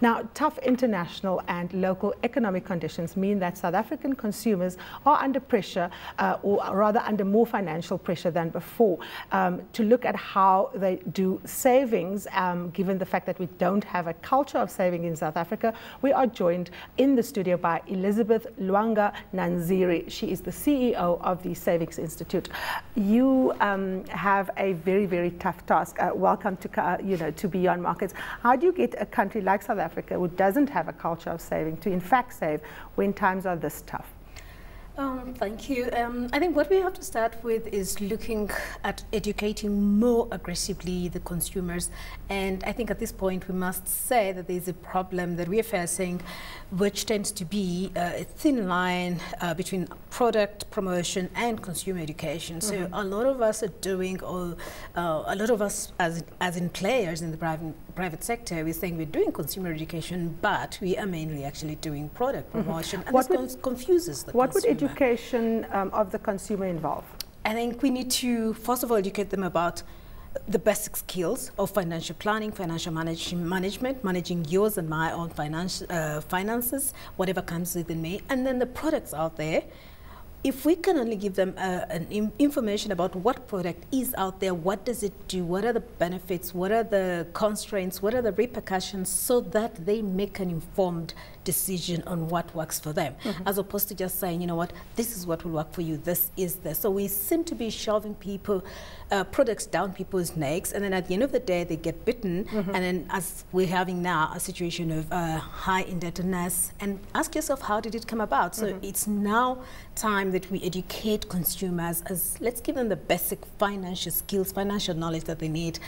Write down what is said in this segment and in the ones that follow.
Now, tough international and local economic conditions mean that South African consumers are under pressure, or rather under more financial pressure than before, to look at how they do savings. Given the fact that we don't have a culture of saving in South Africa, we are joined in the studio by Elizabeth Lwanga-Nanzir. She is the CEO of the Savings Institute. You have a very, very tough task. Welcome to to Beyond Markets. How do you get a country like South Africa, who doesn't have a culture of saving, to in fact save when times are this tough? Thank you. I think what we have to start with is looking at educating more aggressively the consumers. And I think at this point we must say that there's a problem that we are facing, which tends to be a thin line between product promotion and consumer education. So a lot of us are doing, or a lot of us as in players in the private sector, we're saying we're doing consumer education, but we are mainly actually doing product promotion. And this confuses the consumer. Education of the consumer involve? I think we need to, first of all, educate them about the basic skills of financial planning, financial management, managing yours and my own finances, whatever comes within me, and then the products out there. If we can only give them information about what product is out there, what does it do, what are the benefits, what are the constraints, what are the repercussions, so that they make an informed decision on what works for them, as opposed to just saying, you know what, this is what will work for you, this is this. So we seem to be shoving products down people's necks, and then at the end of the day they get bitten, and then as we're having now a situation of high indebtedness. And ask yourself, how did it come about? So it's now time that we educate consumers, as let's give them the basic financial skills, financial knowledge that they need,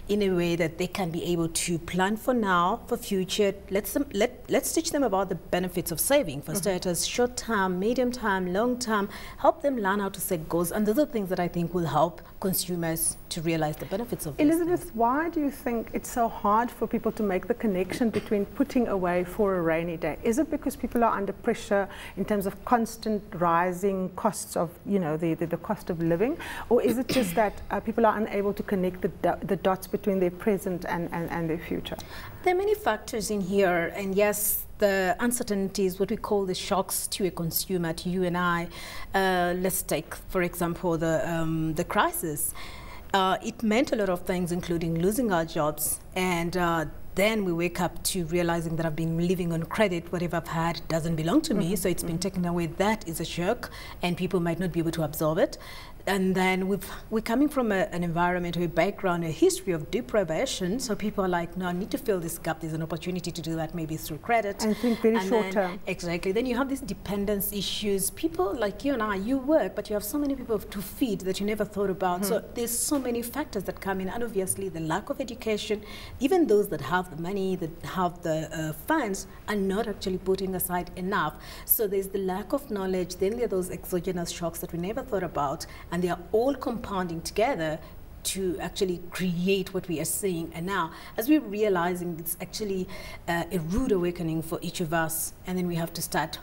in a way that they can be able to plan for now, for future. Let's teach them about the benefits of saving, for starters, short term, medium term, long term. Help them learn how to set goals, and those are things that I think will help consumers to realize the benefits of these Elizabeth, things. why do you think it's so hard for people to make the connection between putting away for a rainy day? Is it because people are under pressure in terms of constant rising costs of, the cost of living? Or is it just that people are unable to connect the dots between their present and their future? There are many factors in here, and yes, the uncertainties, what we call the shocks to a consumer, to you and I. Let's take, for example, the crisis. It meant a lot of things, including losing our jobs, and then we wake up to realizing that I've been living on credit. Whatever I've had doesn't belong to me, so it's been taken away. That is a shock, and people might not be able to absorb it. And then we're coming from an environment, a background, a history of deprivation. So people are like, no, I need to fill this gap. There's an opportunity to do that, maybe through credit. I think very short term. Exactly. Then you have these dependence issues. People like you and I, you work, but you have so many people to feed that you never thought about. So there's so many factors that come in. And obviously the lack of education, even those that have the money, that have the funds, are not actually putting aside enough. So there's the lack of knowledge. Then there are those exogenous shocks that we never thought about. And they are all compounding together to actually create what we are seeing. And now, as we're realizing, it's actually a rude awakening for each of us, and then we have to start,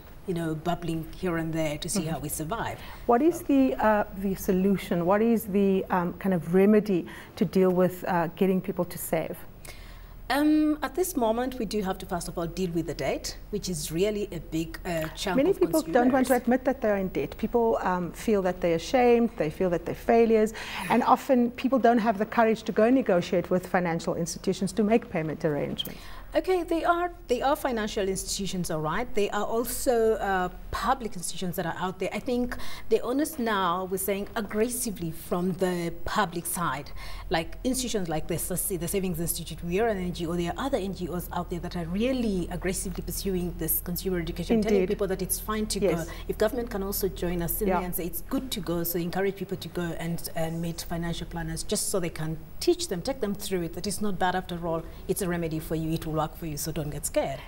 bubbling here and there to see how we survive. What is the solution? What is the kind of remedy to deal with getting people to save? At this moment, we do have to, first of all, deal with the debt, which is really a big chunk Many of people consumers. don't want to admit that they're in debt. People feel that they're ashamed, they feel that they're failures, and often people don't have the courage to go negotiate with financial institutions to make payment arrangements. Okay, they are financial institutions, all right. They are also public institutions that are out there. I think the onus now, we're saying aggressively from the public side, like institutions like the Savings Institute, we are an NGO. There are other NGOs out there that are really aggressively pursuing this consumer education, telling people that it's fine to go. If government can also join us in there and say it's good to go, so encourage people to go and meet financial planners, just so they can teach them, take them through it, that it's not bad after all. It's a remedy for you. It will work for you, so don't get scared.